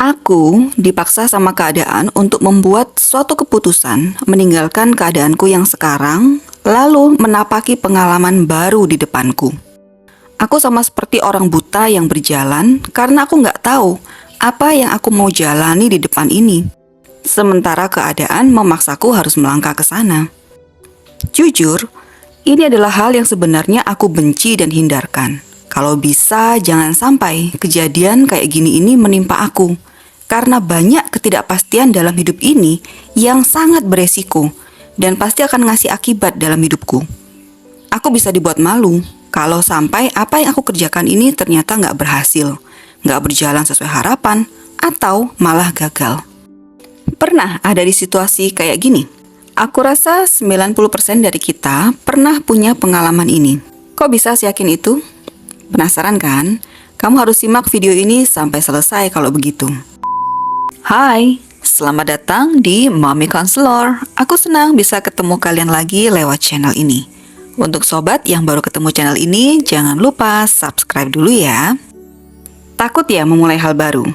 Aku dipaksa sama keadaan untuk membuat suatu keputusan, meninggalkan keadaanku yang sekarang, lalu menapaki pengalaman baru di depanku. Aku sama seperti orang buta yang berjalan karena aku nggak tahu apa yang aku mau jalani di depan ini. Sementara keadaan memaksaku harus melangkah ke sana. Jujur, ini adalah hal yang sebenarnya aku benci dan hindarkan. Kalau bisa, jangan sampai kejadian kayak gini ini menimpa aku. Karena banyak ketidakpastian dalam hidup ini yang sangat beresiko dan pasti akan ngasih akibat dalam hidupku. Aku bisa dibuat malu kalau sampai apa yang aku kerjakan ini ternyata nggak berhasil, nggak berjalan sesuai harapan, atau malah gagal. Pernah ada di situasi kayak gini? Aku rasa 90% dari kita pernah punya pengalaman ini. Kok bisa yakin itu? Penasaran kan? Kamu harus simak video ini sampai selesai kalau begitu. Hai, selamat datang di Mommy Counselor. Aku senang bisa ketemu kalian lagi lewat channel ini. Untuk sobat yang baru ketemu channel ini, jangan lupa subscribe dulu ya. Takut ya memulai hal baru?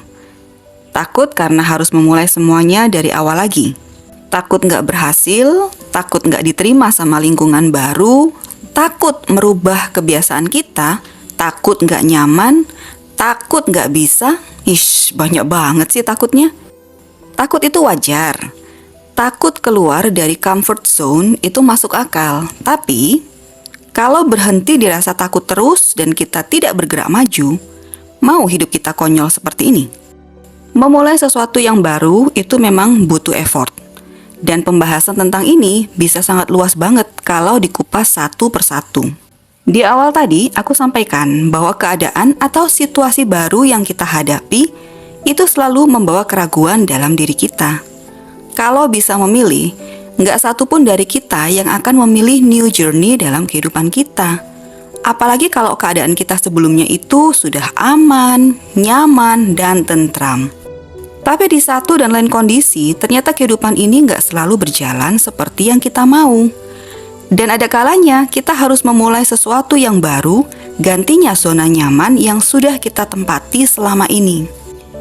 Takut karena harus memulai semuanya dari awal lagi. Takut nggak berhasil, takut nggak diterima sama lingkungan baru, takut merubah kebiasaan kita, takut nggak nyaman, takut nggak bisa. Banyak banget sih takutnya. Takut itu wajar. Takut keluar dari comfort zone itu masuk akal. Tapi, kalau berhenti dirasa takut terus dan kita tidak bergerak maju, mau hidup kita konyol seperti ini? Memulai sesuatu yang baru itu memang butuh effort. Dan pembahasan tentang ini bisa sangat luas banget kalau dikupas satu persatu. Di awal tadi, aku sampaikan bahwa keadaan atau situasi baru yang kita hadapi itu selalu membawa keraguan dalam diri kita. Kalau bisa memilih, nggak satu pun dari kita yang akan memilih new journey dalam kehidupan kita. Apalagi kalau keadaan kita sebelumnya itu sudah aman, nyaman, dan tentram. Tapi di satu dan lain kondisi, ternyata kehidupan ini nggak selalu berjalan seperti yang kita mau. Dan ada kalanya kita harus memulai sesuatu yang baru, gantinya zona nyaman yang sudah kita tempati selama ini.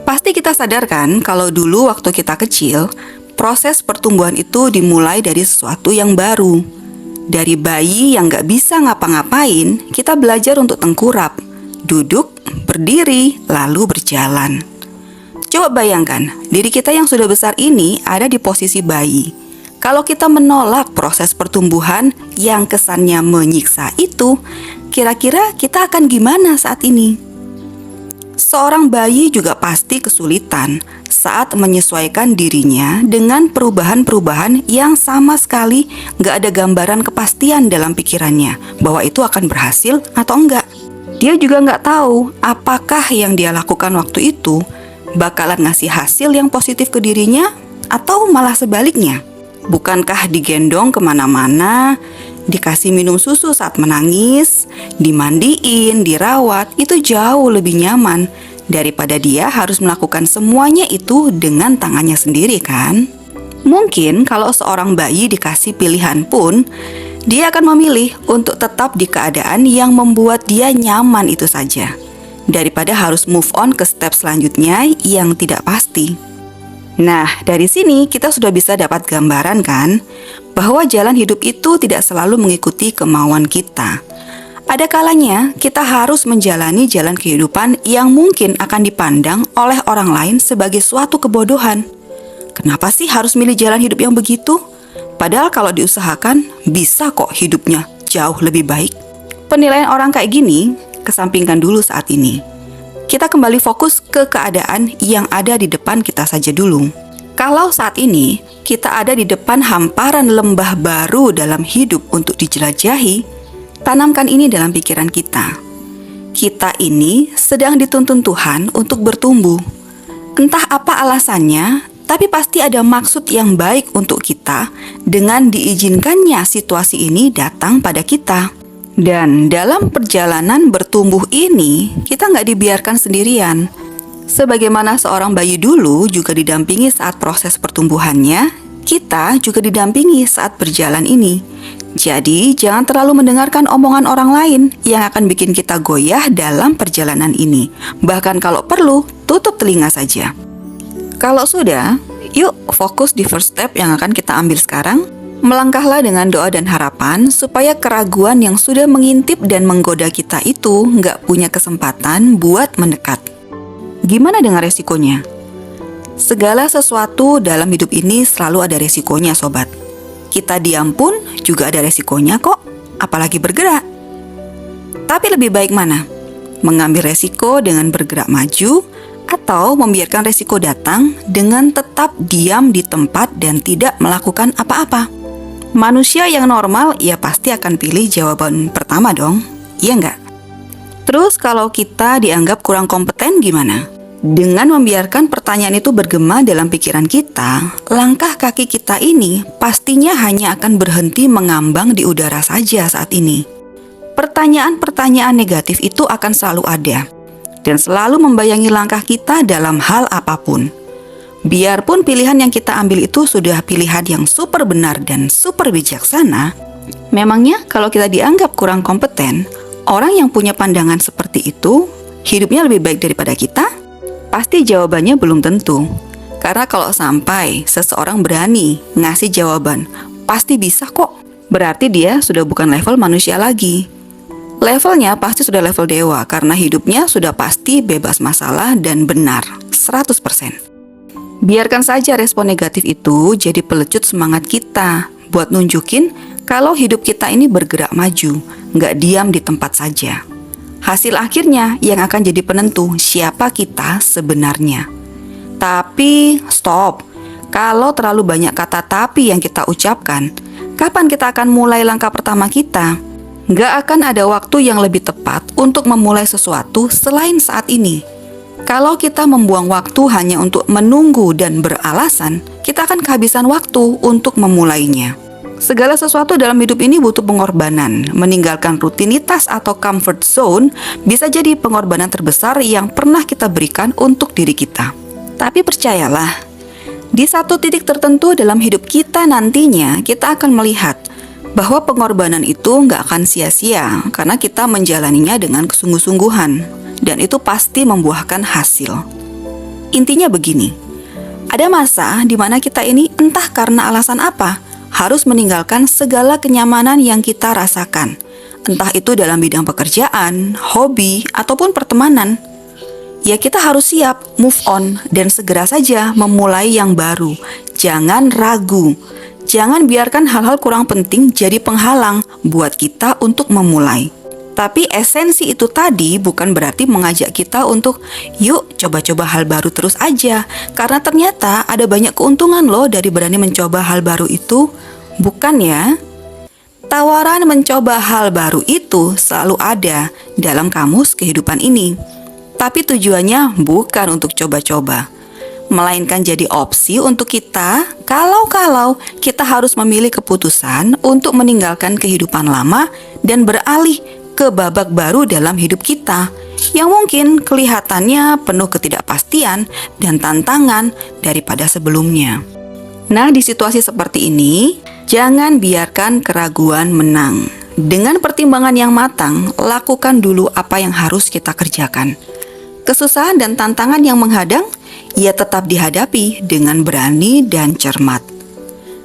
Pasti kita sadar kan kalau dulu waktu kita kecil, proses pertumbuhan itu dimulai dari sesuatu yang baru. Dari bayi yang gak bisa ngapa-ngapain, kita belajar untuk tengkurap, duduk, berdiri, lalu berjalan. Coba bayangkan, diri kita yang sudah besar ini ada di posisi bayi. Kalau kita menolak proses pertumbuhan yang kesannya menyiksa itu, kira-kira kita akan gimana saat ini? Seorang bayi juga pasti kesulitan saat menyesuaikan dirinya dengan perubahan-perubahan yang sama sekali gak ada gambaran kepastian dalam pikirannya bahwa itu akan berhasil atau enggak. Dia juga gak tahu apakah yang dia lakukan waktu itu bakalan ngasih hasil yang positif ke dirinya atau malah sebaliknya. Bukankah digendong kemana-mana, dikasih minum susu saat menangis, dimandiin, dirawat, itu jauh lebih nyaman daripada dia harus melakukan semuanya itu dengan tangannya sendiri kan? Mungkin kalau seorang bayi dikasih pilihan pun, dia akan memilih untuk tetap di keadaan yang membuat dia nyaman itu saja, daripada harus move on ke step selanjutnya yang tidak pasti. Nah, dari sini kita sudah bisa dapat gambaran kan, bahwa jalan hidup itu tidak selalu mengikuti kemauan kita. Ada kalanya kita harus menjalani jalan kehidupan yang mungkin akan dipandang oleh orang lain sebagai suatu kebodohan. Kenapa sih harus milih jalan hidup yang begitu? Padahal kalau diusahakan, bisa kok hidupnya jauh lebih baik. Penilaian orang kayak gini, kesampingkan dulu saat ini. Kita kembali fokus ke keadaan yang ada di depan kita saja dulu. Kalau saat ini kita ada di depan hamparan lembah baru dalam hidup untuk dijelajahi, tanamkan ini dalam pikiran kita. Kita ini sedang dituntun Tuhan untuk bertumbuh. Entah apa alasannya, tapi pasti ada maksud yang baik untuk kita dengan diizinkannya situasi ini datang pada kita. Dan dalam perjalanan bertumbuh ini, kita nggak dibiarkan sendirian. Sebagaimana seorang bayi dulu juga didampingi saat proses pertumbuhannya, kita juga didampingi saat berjalan ini. Jadi, jangan terlalu mendengarkan omongan orang lain yang akan bikin kita goyah dalam perjalanan ini. Bahkan kalau perlu, tutup telinga saja. Kalau sudah, yuk fokus di first step yang akan kita ambil sekarang. Melangkahlah dengan doa dan harapan supaya keraguan yang sudah mengintip dan menggoda kita itu nggak punya kesempatan buat mendekat. Gimana dengan resikonya? Segala sesuatu dalam hidup ini selalu ada resikonya, sobat. Kita diam pun juga ada resikonya kok, apalagi bergerak. Tapi lebih baik mana? Mengambil resiko dengan bergerak maju atau membiarkan resiko datang dengan tetap diam di tempat dan tidak melakukan apa-apa? Manusia yang normal ya pasti akan pilih jawaban pertama dong, iya nggak? Terus kalau kita dianggap kurang kompeten gimana? Dengan membiarkan pertanyaan itu bergema dalam pikiran kita, langkah kaki kita ini pastinya hanya akan berhenti mengambang di udara saja saat ini. Pertanyaan-pertanyaan negatif itu akan selalu ada dan selalu membayangi langkah kita dalam hal apapun. Biarpun pilihan yang kita ambil itu sudah pilihan yang super benar dan super bijaksana, memangnya kalau kita dianggap kurang kompeten, orang yang punya pandangan seperti itu, hidupnya lebih baik daripada kita? Pasti jawabannya belum tentu. Karena kalau sampai seseorang berani ngasih jawaban, pasti bisa kok. Berarti dia sudah bukan level manusia lagi. Levelnya pasti sudah level dewa karena hidupnya sudah pasti bebas masalah dan benar, 100%. Biarkan saja respon negatif itu jadi pelecut semangat kita buat nunjukin kalau hidup kita ini bergerak maju, nggak diam di tempat saja. Hasil akhirnya yang akan jadi penentu siapa kita sebenarnya. Tapi stop, kalau terlalu banyak kata tapi yang kita ucapkan, kapan kita akan mulai langkah pertama kita? Nggak akan ada waktu yang lebih tepat untuk memulai sesuatu selain saat ini. Kalau kita membuang waktu hanya untuk menunggu dan beralasan, kita akan kehabisan waktu untuk memulainya. Segala sesuatu dalam hidup ini butuh pengorbanan. Meninggalkan rutinitas atau comfort zone bisa jadi pengorbanan terbesar yang pernah kita berikan untuk diri kita. Tapi percayalah, di satu titik tertentu dalam hidup kita nantinya, kita akan melihat bahwa pengorbanan itu nggak akan sia-sia karena kita menjalaninya dengan kesungguh-sungguhan. Dan itu pasti membuahkan hasil. Intinya begini, ada masa di mana kita ini entah karena alasan apa, harus meninggalkan segala kenyamanan yang kita rasakan. Entah itu dalam bidang pekerjaan, hobi, ataupun pertemanan. Ya kita harus siap move on dan segera saja memulai yang baru. Jangan ragu. Jangan biarkan hal-hal kurang penting jadi penghalang buat kita untuk memulai. Tapi esensi itu tadi bukan berarti mengajak kita untuk yuk coba-coba hal baru terus aja. Karena ternyata ada banyak keuntungan loh dari berani mencoba hal baru itu. Bukan ya? Tawaran mencoba hal baru itu selalu ada dalam kamus kehidupan ini. Tapi tujuannya bukan untuk coba-coba, melainkan jadi opsi untuk kita kalau kita harus memilih keputusan untuk meninggalkan kehidupan lama dan beralih ke babak baru dalam hidup kita yang mungkin kelihatannya penuh ketidakpastian dan tantangan daripada sebelumnya. Nah, di situasi seperti ini, jangan biarkan keraguan menang. Dengan pertimbangan yang matang, lakukan dulu apa yang harus kita kerjakan. Kesusahan dan tantangan yang menghadang, ya tetap dihadapi dengan berani dan cermat.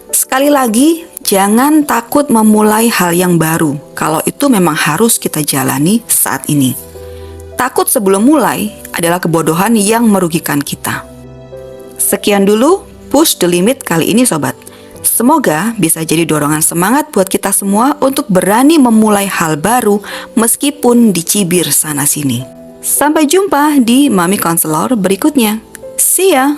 Sekali lagi, jangan takut memulai hal yang baru kalau itu memang harus kita jalani saat ini. Takut sebelum mulai adalah kebodohan yang merugikan kita. Sekian dulu Push the Limit kali ini sobat. Semoga bisa jadi dorongan semangat buat kita semua untuk berani memulai hal baru meskipun dicibir sana-sini. Sampai jumpa di Mami Konselor berikutnya. See ya!